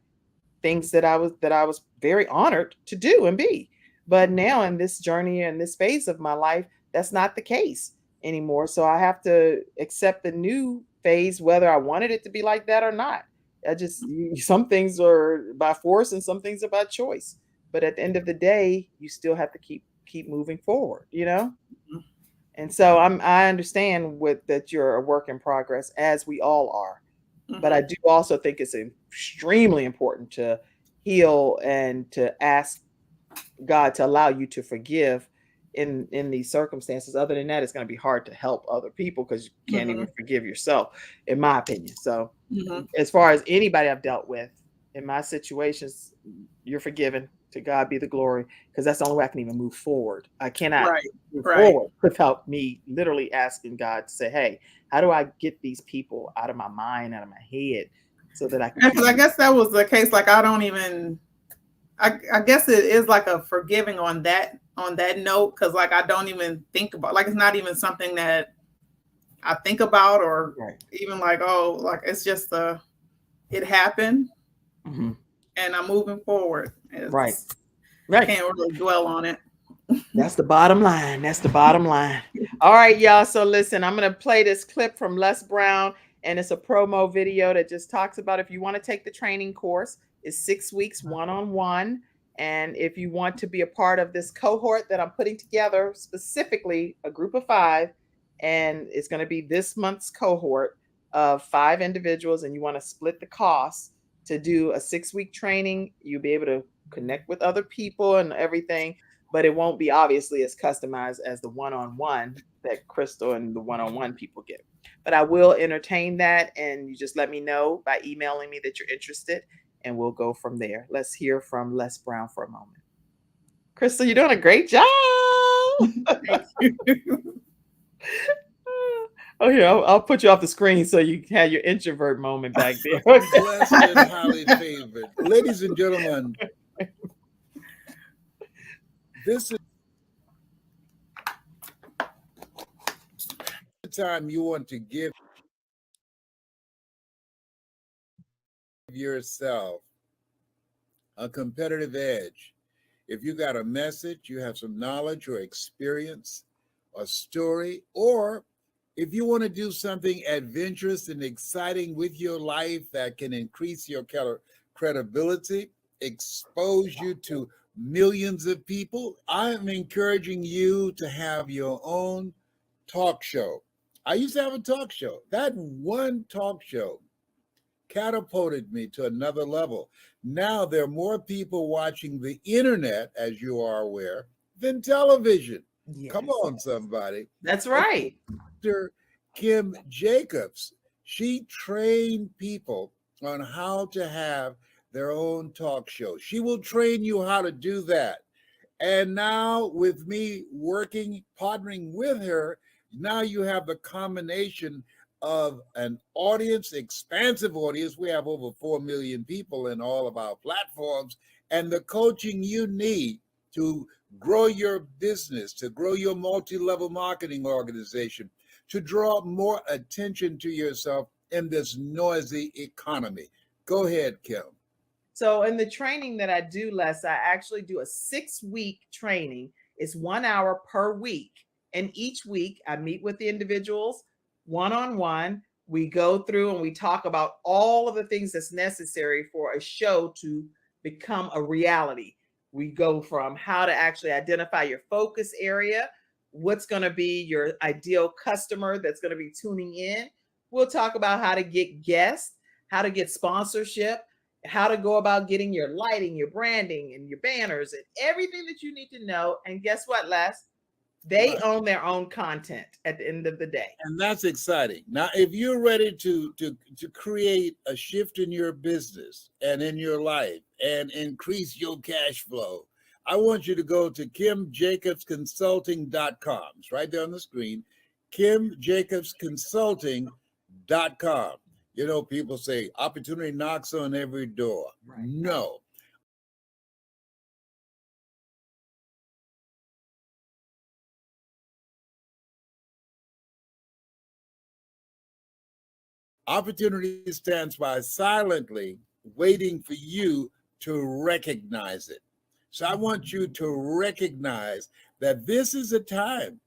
things that I was very honored to do and be. But now in this journey and this phase of my life, that's not the case anymore. So I have to accept the new phase, whether I wanted it to be like that or not. Some things are by force and some things are by choice. But at the end of the day, you still have to keep moving forward, you know? And so I understand that you're a work in progress, as we all are. But I do also think it's extremely important to heal and to ask God to allow you to forgive in these circumstances. Other than that, it's going to be hard to help other people because you can't even forgive yourself, in my opinion. So as far as anybody I've dealt with in my situations, you're forgiven. To God be the glory, because that's the only way I can even move forward. I cannot move forward without me literally asking God to say, hey, how do I get these people out of my mind, out of my head, so that I can. Because I guess that was the case. Like I guess it is like a forgiving on that note, because like I don't even think about, like it's not even something that I think about, or even like, oh, like it's just it happened, and I'm moving forward. Right. I can't really dwell on it. That's the bottom line. That's the bottom line. All right, y'all. So listen, I'm going to play this clip from Les Brown, and it's a promo video that just talks about if you want to take the training course, it's 6 weeks one-on-one. And if you want to be a part of this cohort that I'm putting together, specifically a group of 5, and it's going to be this month's cohort of 5 individuals, and you want to split the cost to do a 6-week training, you'll be able to connect with other people and everything, but it won't be obviously as customized as the one-on-one that Krystal and the one-on-one people get. But I will entertain that, and you just let me know by emailing me that you're interested, and we'll go from there. Let's hear from Les Brown for a moment. Krystal, you're doing a great job. Thank you. Oh, here, I'll put you off the screen so you can have your introvert moment back there. Blessed and highly favored. Ladies and gentlemen, this is the time you want to give yourself a competitive edge. If you got a message, you have some knowledge or experience, a story, or if you want to do something adventurous and exciting with your life that can increase your credibility, expose you to millions of people, I'm encouraging you to have your own talk show. I used to have a talk show. That one talk show catapulted me to another level. Now there are more people watching the internet, as you are aware, than television. Yes. Come on, somebody. That's right. Dr. Kim Jacobs, she trained people on how to have their own talk show. She will train you how to do that. And now with me partnering with her, now you have the combination of an audience, expansive audience. We have over 4 million people in all of our platforms, and the coaching you need to grow your business, to grow your multi-level marketing organization, to draw more attention to yourself in this noisy economy. Go ahead, Kim. So in the training that I do, Les, I actually do a 6-week training. It's 1 hour per week. And each week I meet with the individuals one-on-one. We go through and we talk about all of the things that's necessary for a show to become a reality. We go from how to actually identify your focus area, what's going to be your ideal customer that's going to be tuning in. We'll talk about how to get guests, how to get sponsorship, how to go about getting your lighting, your branding, and your banners, and everything that you need to know. And guess what, Les? They own their own content at the end of the day. And that's exciting. Now, if you're ready to create a shift in your business and in your life and increase your cash flow, I want you to go to KimJacobsConsulting.com. It's right there on the screen, KimJacobsConsulting.com. You know, people say opportunity knocks on every door. Right. No. Opportunity stands by silently waiting for you to recognize it. So I want you to recognize that this is a time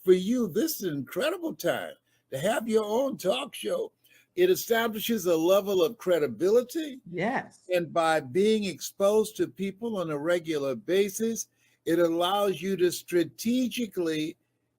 for you. This is an incredible time to have your own talk show. It establishes a level of credibility. Yes. And by being exposed to people on a regular basis, it allows you to strategically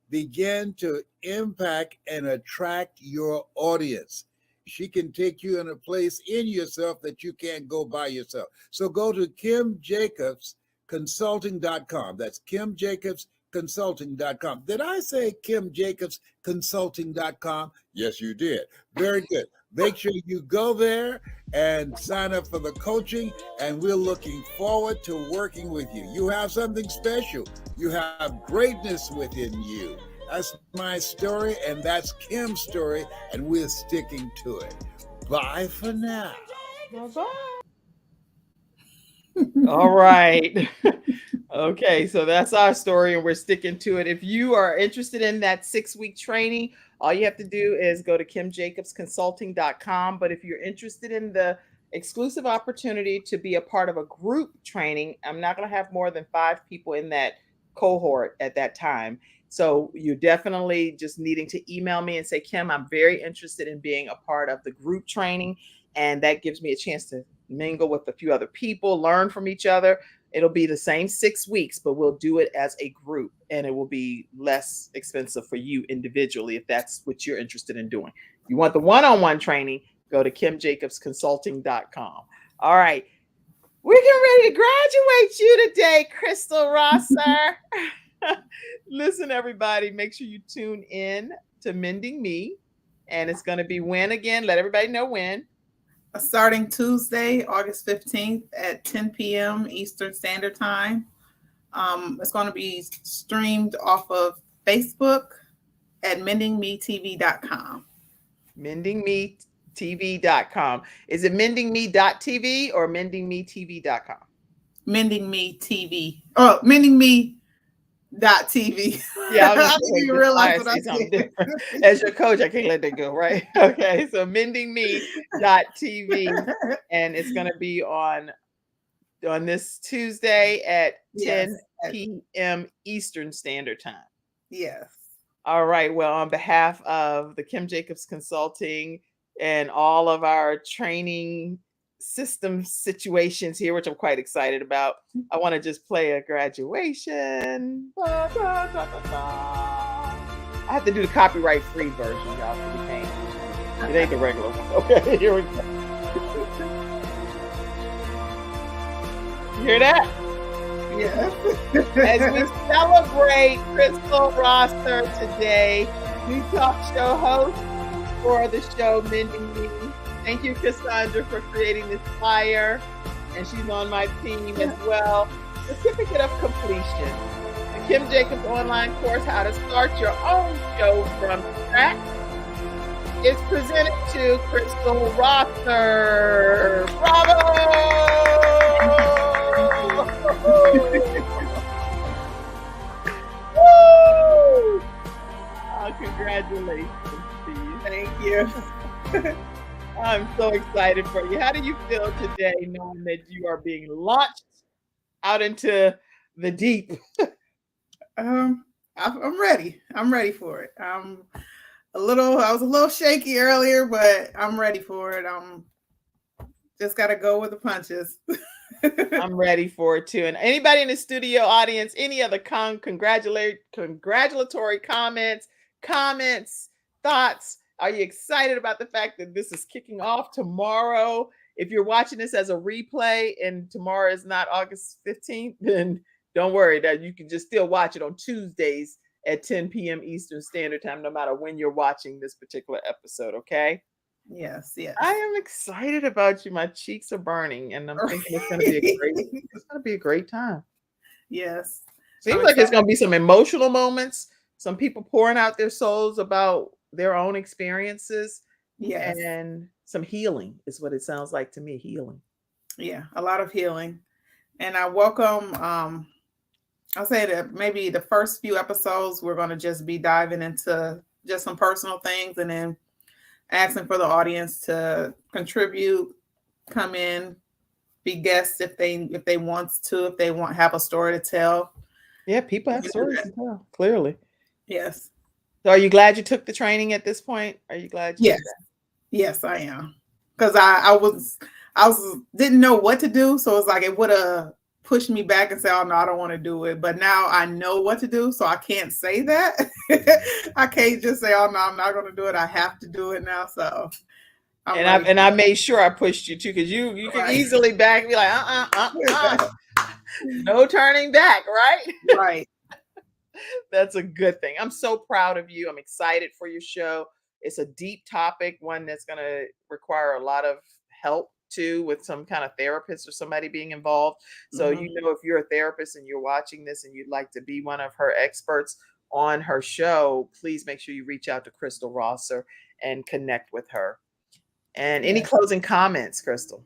begin to impact and attract your audience. She can take you in a place in yourself that you can't go by yourself. So go to KimJacobsConsulting.com. That's KimJacobsConsulting.com. Did I say KimJacobsConsulting.com? Yes, you did. Very good. Make sure you go there and sign up for the coaching, and we're looking forward to working with you. You have something special. You have greatness within you. That's my story, and that's Kim's story, and we're sticking to it. Bye for now. Bye-bye. All right. Okay, so that's our story, and we're sticking to it. If you are interested in that 6-week training, all you have to do is go to KimJacobsConsulting.com. But if you're interested in the exclusive opportunity to be a part of a group training, I'm not going to have more than 5 people in that cohort at that time. So you're definitely just needing to email me and say, Kim, I'm very interested in being a part of the group training. And that gives me a chance to mingle with a few other people, learn from each other. It'll be the same 6 weeks, but we'll do it as a group, and it will be less expensive for you individually if that's what you're interested in doing. If you want the one-on-one training, go to KimJacobsConsulting.com. All right. We're getting ready to graduate you today, Krystal Rosser. Listen, everybody, make sure you tune in to Mending Me. And it's going to be when again? Let everybody know when. Starting Tuesday, August 15th at 10 p.m. Eastern Standard Time. It's going to be streamed off of Facebook at mendingmetv.com. Mendingmetv.com. Is it mendingme.tv or mendingmetv.com? Mending Me TV. Oh, Mending Me .tv. Yeah, I didn't even realize what I said. As your coach, I can't let that go, right? Okay, so mendingme.tv, and it's going to be on this Tuesday at 10 p.m. Eastern Standard Time. Yes. All right. Well, on behalf of the Kim Jacobs Consulting and all of our training system situations here, which I'm quite excited about, I want to just play a graduation. I have to do the copyright-free version, y'all, for the pain. It ain't the regular one. Okay, here we go. You hear that? Yeah. As we celebrate Krystal Rosser today, new talk show host for the show Mending Me. Thank you, Cassandra, for creating this flyer. And she's on my team as well. Certificate of completion. The Kim Jacobs online course, How to Start Your Own Show from Scratch, is presented to Krystal Rosser. Bravo! I'm so excited for you. How do you feel today knowing that you are being launched out into the deep? I'm ready. I'm ready for it. I was a little shaky earlier, but I'm ready for it. Just got to go with the punches. I'm ready for it too. And anybody in the studio audience, any other congratulatory comments, thoughts? Are you excited about the fact that this is kicking off tomorrow? If you're watching this as a replay and tomorrow is not August 15th, then don't worry, that you can just still watch it on Tuesdays at 10 p.m. Eastern Standard Time, no matter when you're watching this particular episode, okay? Yes. I am excited about you. My cheeks are burning, and I'm thinking it's going to be a great time. Yes. Seems like it's going to be some emotional moments, some people pouring out their souls about their own experiences. Yes. And some healing is what it sounds like to me. Healing. Yeah, a lot of healing. And I welcome, I'll say that maybe the first few episodes, we're going to just be diving into just some personal things, and then asking for the audience to contribute, come in, be guests if they have a story to tell. Yeah, people have stories to tell, clearly. Yes. So are you glad you took the training at this point? Are you glad you did that? Yes, I am. Because I didn't know what to do. So it's like it would have pushed me back and say, oh no, I don't want to do it. But now I know what to do. So I can't say that. I can't just say, oh no, I'm not going to do it. I have to do it now. So I made sure I pushed you too, because you can easily back and be like, no turning back, right? Right. That's a good thing. I'm so proud of you. I'm excited for your show. It's a deep topic, one that's going to require a lot of help too, with some kind of therapist or somebody being involved. So, if you're a therapist and you're watching this and you'd like to be one of her experts on her show, please make sure you reach out to Krystal Rosser and connect with her. And any closing comments, Krystal?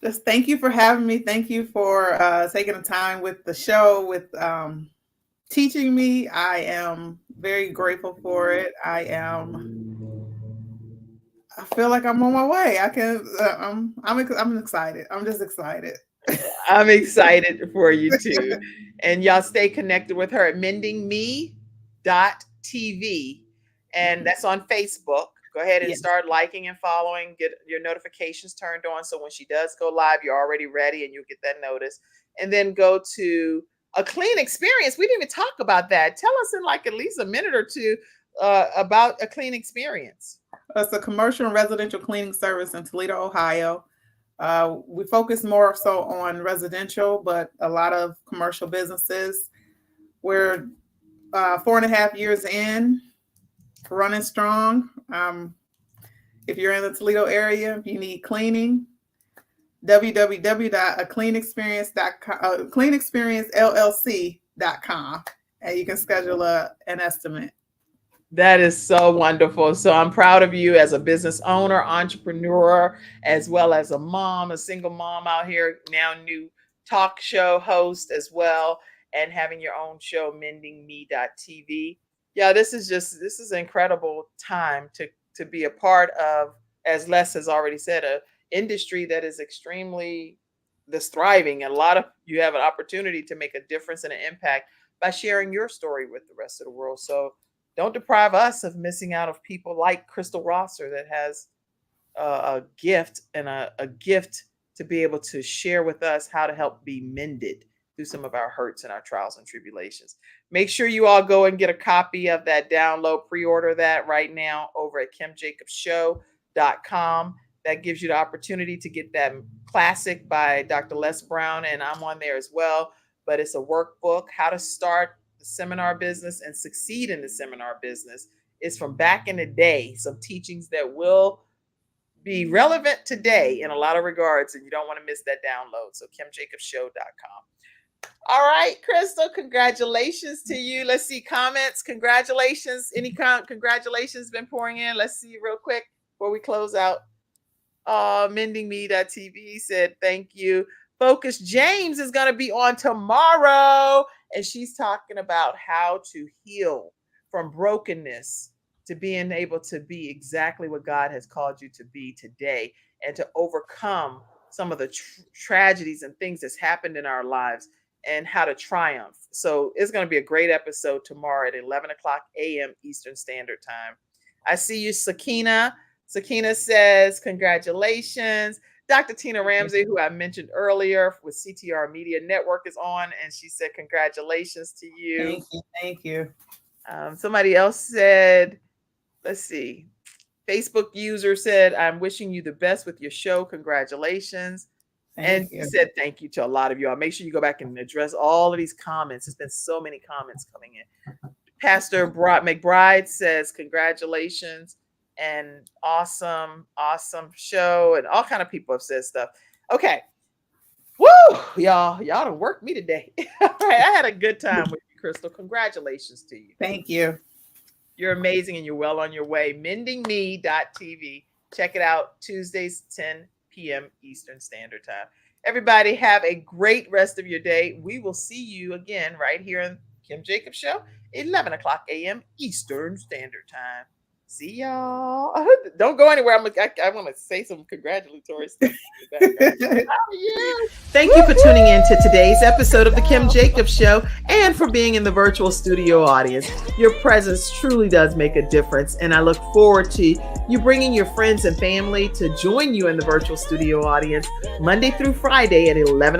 Just thank you for having me. Thank you for taking the time with the show, with teaching me. I am very grateful for it. I feel like I'm on my way. I'm excited. I'm just excited. I'm excited for you too. And y'all stay connected with her at Mending Me TV. And that's on Facebook. Go ahead and start liking and following, get your notifications turned on. So when she does go live, you're already ready and you'll get that notice. And then go to A Clean Experience. We didn't even talk about that. Tell us in like at least a minute or two about A Clean Experience. It's a commercial and residential cleaning service in Toledo, Ohio. We focus more so on residential, but a lot of commercial businesses. We're 4.5 years in, running strong. If you're in the Toledo area, if you need cleaning, cleanexperiencellc.com, and you can schedule an estimate. That is so wonderful. So I'm proud of you as a business owner, entrepreneur, as well as a mom, a single mom out here, now new talk show host as well, and having your own show, Mending Me TV. Yeah, this is an incredible time to be a part of, as Les has already said, a industry that is extremely thriving, and you have an opportunity to make a difference and an impact by sharing your story with the rest of the world. So don't deprive us of missing out of people like Krystal Rosser that has a gift and a gift to be able to share with us how to help be mended through some of our hurts and our trials and tribulations. Make sure you all go and get a copy of that download, pre-order that right now over at KimJacobsShow.com. That gives you the opportunity to get that classic by Dr. Les Brown, and I'm on there as well. But it's a workbook, how to start the seminar business and succeed in the seminar business. It's from back in the day, some teachings that will be relevant today in a lot of regards, and you don't want to miss that download. So KimJacobsShow.com. All right, Krystal, congratulations to you. Let's see comments. Congratulations. Any congratulations been pouring in? Let's see real quick before we close out. Mending Me TV said thank you. Focus James is going to be on tomorrow, and she's talking about how to heal from brokenness to being able to be exactly what God has called you to be today, and to overcome some of the tragedies and things that's happened in our lives, and how to triumph. So it's going to be a great episode tomorrow at 11 o'clock a.m. Eastern Standard Time. I see you, Sakina. Sakina says, congratulations. Dr. Tina Ramsey, who I mentioned earlier with CTR Media Network, is on, and she said, congratulations to you. Thank you. Thank you. Somebody else said, let's see. Facebook user said, I'm wishing you the best with your show. Congratulations. Thank you. Said thank you to a lot of y'all. Make sure you go back and address all of these comments. There's been so many comments coming in. Pastor McBride says, congratulations and awesome show. And all kind of people have said stuff. Okay. Woo! Y'all done worked me today. All right. I had a good time with you, Krystal. Congratulations to you. Thank you. You're amazing and you're well on your way. MendingMe.tv. Check it out Tuesdays, 10 p.m. Eastern Standard Time. Everybody have a great rest of your day. We will see you again right here on Kim Jacobs Show, 11 o'clock a.m. Eastern Standard Time. See y'all. Don't go anywhere. I want to say some congratulatory stuff. Thank you for tuning in to today's episode of the Kim Jacobs Show, and for being in the virtual studio audience. Your presence truly does make a difference, and I look forward to you bringing your friends and family to join you in the virtual studio audience Monday through Friday at 11